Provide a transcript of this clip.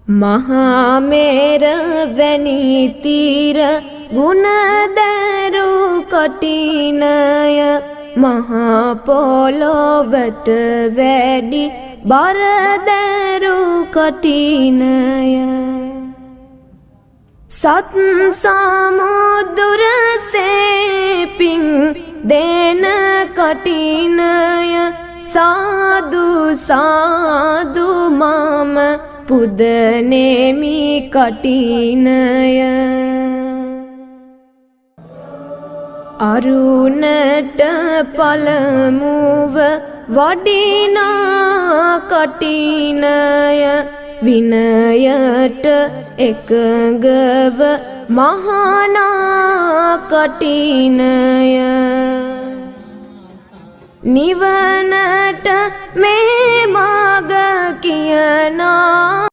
මහාමේර වැනි තීර ගුණදරු කටිනය මහා පොළොවට වැඩි බරදරු කටිනය සත් සමුදුර සේපින් දෙන කටිනය සාදු සාදු මම පුදනෙමි කටිනය අරුණට පළමුව වඩිනා කටිනය විනයට එකඟව මහානා කටිනය නිවනට මේ මග කියනා